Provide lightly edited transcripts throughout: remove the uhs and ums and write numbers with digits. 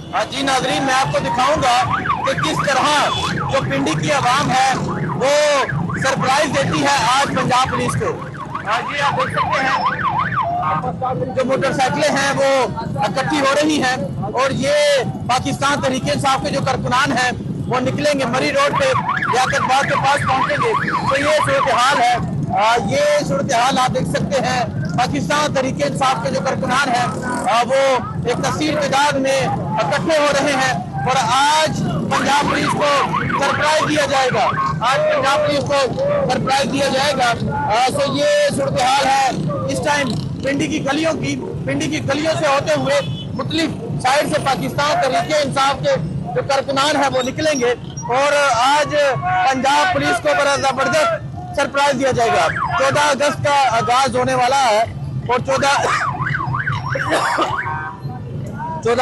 जी नाजरीन, मैं आपको दिखाऊंगा कि किस तरह जो पिंडी की आवाम है वो सरप्राइज देती है आज पंजाब पुलिस को। जी आप देख सकते हैं जो मोटरसाइकिलें हैं वो इकट्ठी हो रही हैं और ये पाकिस्तान तहरीक इंसाफ के जो कारकुनान हैं वो निकलेंगे मरी रोड पे लियाकत बाग के पास पहुंचेंगे। तो ये सूरत हाल है, ये सूरत हाल आप देख सकते हैं। पाकिस्तान तहरीक इंसाफ के जो कारकुनान हैं वो एक कसीर तादाद में इकट्ठे हो रहे हैं और आज पंजाब पुलिस को सरप्राइज दिया जाएगा। आज पंजाब पुलिस को सरप्राइज दिया जाएगा। तो ये सूरत हाल है इस टाइम पिंडी की गलियों से होते हुए मुख्तलिफ साइड से पाकिस्तान तहरीक इंसाफ के जो कारकुनान है वो निकलेंगे और आज पंजाब पुलिस को बड़ा जबरदस्त सरप्राइज दिया जाएगा। 14 अगस्त का आगाज होने वाला है और 14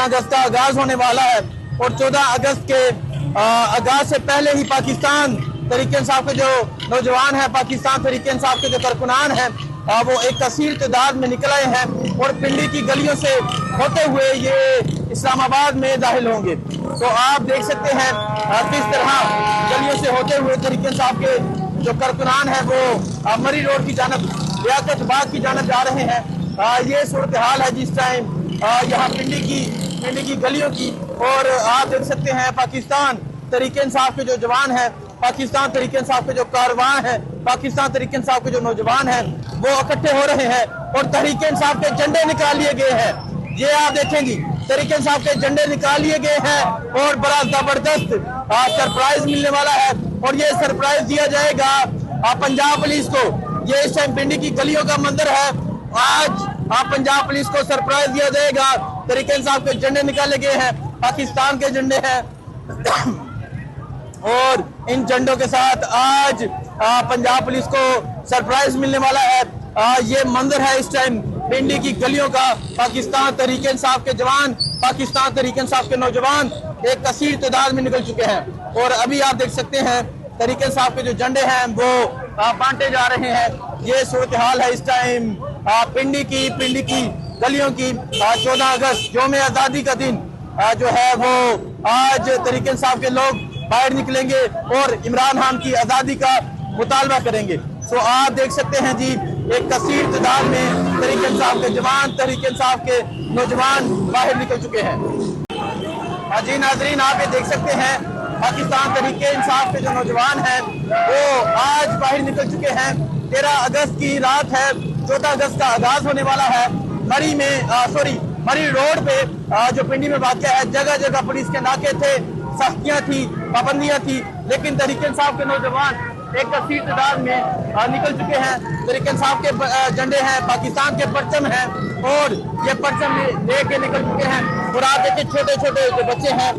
अगस्त का आगाज होने वाला है और 14 अगस्त के आगाज से पहले ही पाकिस्तान तहरीक इंसाफ के जो नौजवान हैं, पाकिस्तान तहरीक इंसाफ के जो कारकुनान हैं वो एक कसीर तादाद में निकल आए हैं और पिंडी की गलियों से होते हुए ये इस्लामाबाद में दाखिल होंगे। तो आप देख सकते हैं किस तरह गलियों से होते हुए तहरीक इंसाफ के जो कारकुनान है वो मरी रोड की जानब लियाकत बाग की जानब जा रहे हैं। ये सूरत हाल है जिस टाइम यहाँ पिंडी की गलियों की। और आप देख सकते हैं पाकिस्तान तहरीक इंसाफ के जो जवान हैं, पाकिस्तान तहरीक इंसाफ के जो कारवां हैं, पाकिस्तान तहरीक इंसाफ के जो नौजवान हैं वो इकट्ठे हो रहे हैं और तहरीक इंसाफ के झंडे निकाल लिए गए हैं। ये आप देखेंगी तहरीक इंसाफ के झंडे निकाल लिए गए हैं और बड़ा जबरदस्त सरप्राइज मिलने वाला है और ये सरप्राइज दिया जाएगा पंजाब पुलिस को। ये इस टाइम पिंडी की गलियों का मंजर है। आज पंजाब पुलिस को सरप्राइज दिया जाएगा। तहरीक इंसाफ के झंडे निकाले गए हैं, पाकिस्तान के झंडे हैं और इन झंडों के साथ आज पंजाब पुलिस को सरप्राइज मिलने वाला है। ये मंजर है इस टाइम पिंडी की गलियों का। पाकिस्तान तहरीक इंसाफ के जवान, पाकिस्तान तहरीक इंसाफ के नौजवान एक कसीर तादाद में निकल चुके हैं और अभी आप देख सकते हैं तहरीक इंसाफ के जो झंडे हैं वो बांटे जा रहे हैं। ये सूरत हाल है इस टाइम पिंडी की गलियों की। 14 अगस्त यौम आज़ादी का दिन जो है वो आज तहरीक इंसाफ के लोग बाहर निकलेंगे और इमरान खान की आज़ादी का मुतालबा करेंगे। तो आप देख सकते हैं जी एक कसीर तादाद में तहरीक इंसाफ के जवान, तहरीक इंसाफ के नौजवान बाहर निकल चुके हैं। जी नाजरीन, आप ये देख सकते हैं पाकिस्तान तहरीक इंसाफ के जो नौजवान हैं वो आज बाहर निकल चुके हैं। 13 अगस्त की रात है, 14 अगस्त का आगाज होने वाला है। मरी रोड पे जो पिंडी में वाक़या है, जगह जगह पुलिस के नाके थे, सख्तियां थी, पाबंदियां थी, लेकिन तहरीक इंसाफ के नौजवान एक कसीर तादाद में निकल चुके हैं। तहरीक इंसाफ के झंडे हैं, पाकिस्तान के परचम हैं और ये परचम लेके निकल चुके हैं और आप देखिए छोटे छोटे जो बच्चे हैं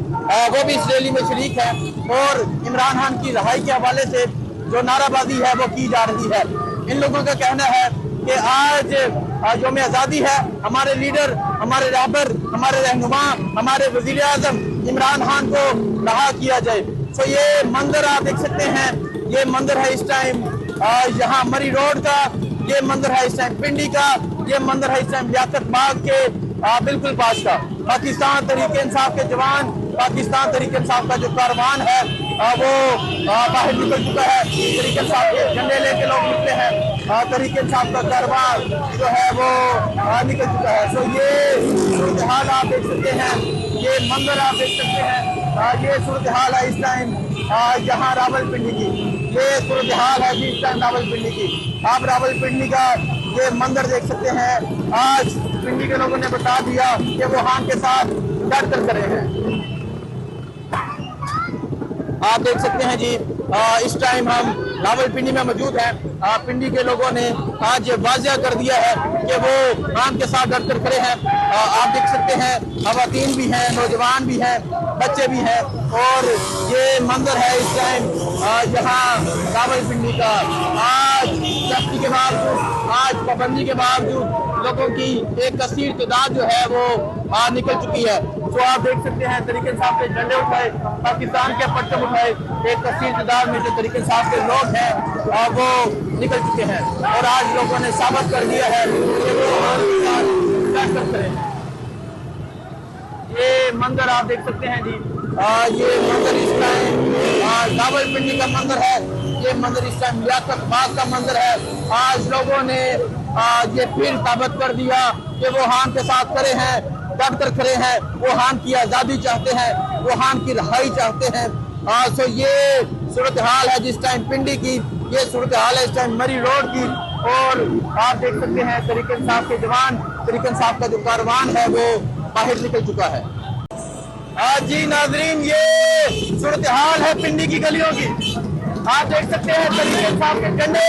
वो भी इस रैली में शरीक हैं और इमरान खान की रहाई के हवाले से जो नाराबाजी है वो की जा रही है। इन लोगों का कहना है कि आज यौम आज़ादी है, हमारे लीडर, हमारे रहबर, हमारे रहनुमा, हमारे वज़ीर आज़म इमरान खान को रहा किया जाए। तो ये मंजर आप देख सकते हैं, ये मंजर है इस टाइम यहाँ मरी रोड का, ये मंजर है इस टाइम पिंडी का, ये मंजर है इस टाइम लियाकत बाग के बिल्कुल पास का। पाकिस्तान तहरीक इंसाफ के जवान, पाकिस्तान तहरीक इंसाफ का जो कारवान है वो बाहर निकल चुका है। तहरीक इंसाफ के झंडे लेके लोग निकले हैं, तहरीक इंसाफ का कारवान जो है वो निकल चुका है। तो ये सूरत हाल आप देख सकते हैं, ये मंजर आप देख सकते हैं। ये सूरत हाल है इस टाइम यहाँ रावलपिंडी की, ये सूरत हाल है इस टाइम रावलपिंडी की। आप रावलपिंडी का ये मंजर देख सकते हैं। आज पिंडी के लोगों ने बता दिया कि वो खान के साथ डट कर खड़े हैं। आप देख सकते हैं जी इस टाइम हम रावलपिंडी में मौजूद हैं। पिंडी के लोगों ने आज ये वाज़िया कर दिया है कि वो खान के साथ डट कर खड़े हैं। आप देख सकते हैं ख़वातीन भी हैं, नौजवान भी हैं, बच्चे भी हैं और ये मंजर है इस टाइम यहाँ रावलपिंडी का। आज सख्ती के बावजूद, आज पाबंदी के बावजूद लोगों की एक कसीर तादाद जो है वो निकल चुकी है। तो आप देख सकते हैं तहरीक इंसाफ के झंडे उठाए, पाकिस्तान के परचम उठाए, एक कसीर तादाद में जो तहरीक इंसाफ के लोग हैं वो निकल चुके हैं और आज लोगों ने साबित कर दिया है कि वो ये मंजर आप देख सकते हैं जी। ये मंजर इस टाइम रावलपिंडी का मंजर है। ये मंजर इस टाइम लियाकत बाग का मंजर है। आज लोगों ने ये फिर साबित कर दिया कि वो हान के साथ खड़े हैं, डट कर खड़े हैं। वो हान की आज़ादी चाहते हैं, वो हान की रिहाई चाहते हैं। सो ये सूरत हाल है जिस टाइम पिंडी की, ये सूरत हाल है इस टाइम मरी रोड की। और आप देख सकते हैं तरीके इंसाफ के जवान, तरीके इंसाफ का जो कारवान है वो बाहर निकल चुका है। जी नाजरीन, ये सूरत हाल है पिंडी की गलियों की। आप देख सकते हैं तरीके इंसाफ के झंडे,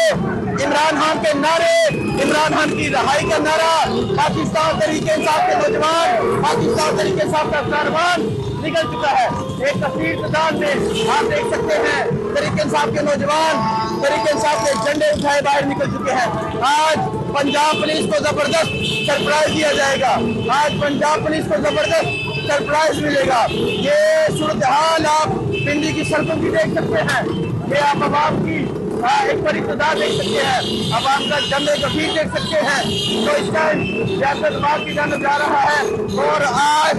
इमरान खान के नारे, इमरान खान की रिहाई का नारा, पाकिस्तान तरीके इंसाफ के नौजवान, पाकिस्तान तरीके इंसाफ का कारवान निकल चुका है। एक तस्वीर तादाद में आप देख सकते हैं तरीके इंसाफ के नौजवान, तरीके इंसाफ के झंडे उठाए बाहर निकल चुके हैं। आज पंजाब पुलिस को जबरदस्त सरप्राइज दिया जाएगा। आज पंजाब पुलिस को जबरदस्त सरप्राइज मिलेगा। ये सूरत हाल आप पिंडी की सड़कों की देख सकते हैं। ये आप अवाम की एक बड़ी तादाद देख सकते हैं, अवाम का जमे कफीर देख सकते हैं। तो इस टाइम सियासत बाग की जानब जा रहा है। और आज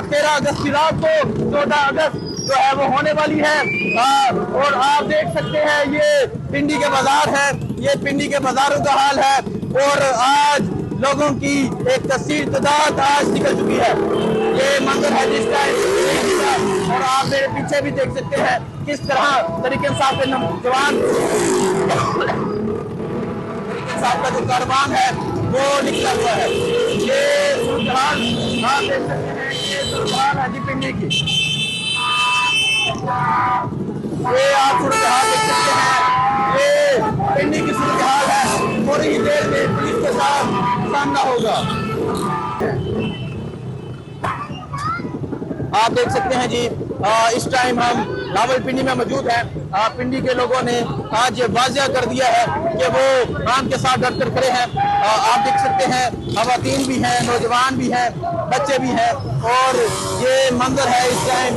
13 अगस्त की रात को 14 अगस्त जो है वो होने वाली है। और आप देख सकते हैं ये पिंडी के बाजार है, ये पिंडी के बाजारों का हाल है। और आज लोगों की एक कसीर तादाद आज निकल चुकी है। ये मंजर है जिस टाइम, और आप मेरे पीछे भी देख सकते हैं किस तरह तरीके इंसाफ के जवान, तरीके इंसाफ का जो कारवान है वो निकला हुआ है। ये सूरत-ए-हाल आप देख सकते हैं, ये सूरत-ए-हाल है जी पिंडी की। ये आप सूरत-ए-हाल देख सकते हैं, ये पिंडी की सूरत-ए-हाल है। थोड़ी ही देर में पुलिस के साथ सामना होगा। आप देख सकते हैं जी, इस टाइम हम रावलपिंडी में मौजूद हैं। पिंडी के लोगों ने आज ये वाजिया कर दिया है कि वो हान के साथ डट कर खड़े हैं। आप देख सकते हैं खवातीन भी हैं, नौजवान भी हैं, बच्चे भी हैं। और ये मंजर है इस टाइम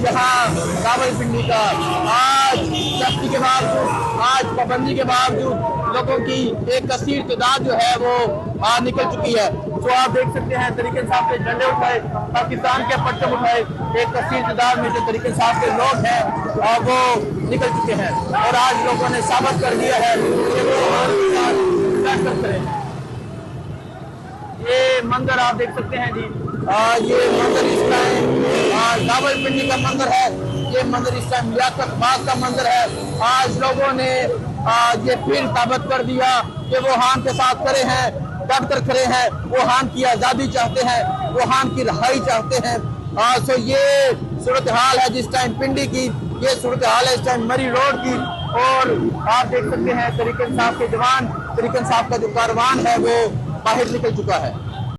यहाँ रावलपिंडी का। आज सख्ती के बावजूद, आज पाबंदी के बावजूद लोगों की एक कसीर तादाद जो है वो निकल चुकी है। तो आप देख सकते हैं तरीके इंसाफ के झंडे उठाए, पाकिस्तान के परचम उठाए, एक कसीर तादाद में जो तरीके इंसाफ के लोग हैं वो निकल चुके हैं। और आज लोगों ने साबित कर दिया है कि वो डट कर खड़े हैं। ये मंजर आप देख सकते हैं जी, ये मंजर इस टाइम रावलपिंडी का मंजर है। ये मंजर इस टाइम लियाकत बाग का मंजर है। आज लोगों ने ये फिर साबित कर दिया कि वो हान के साथ खड़े हैं, डट कर खड़े हैं। वो हान की आज़ादी चाहते हैं, वो हान की रिहाई चाहते हैं। सो ये सूरत हाल है जिस टाइम पिंडी की, ये सूरत हाल है इस टाइम मरी रोड की। और आप देख सकते हैं तरीके इंसाफ के जवान, तरीके इंसाफ का जो कारवान है वो बाहर निकल चुका है।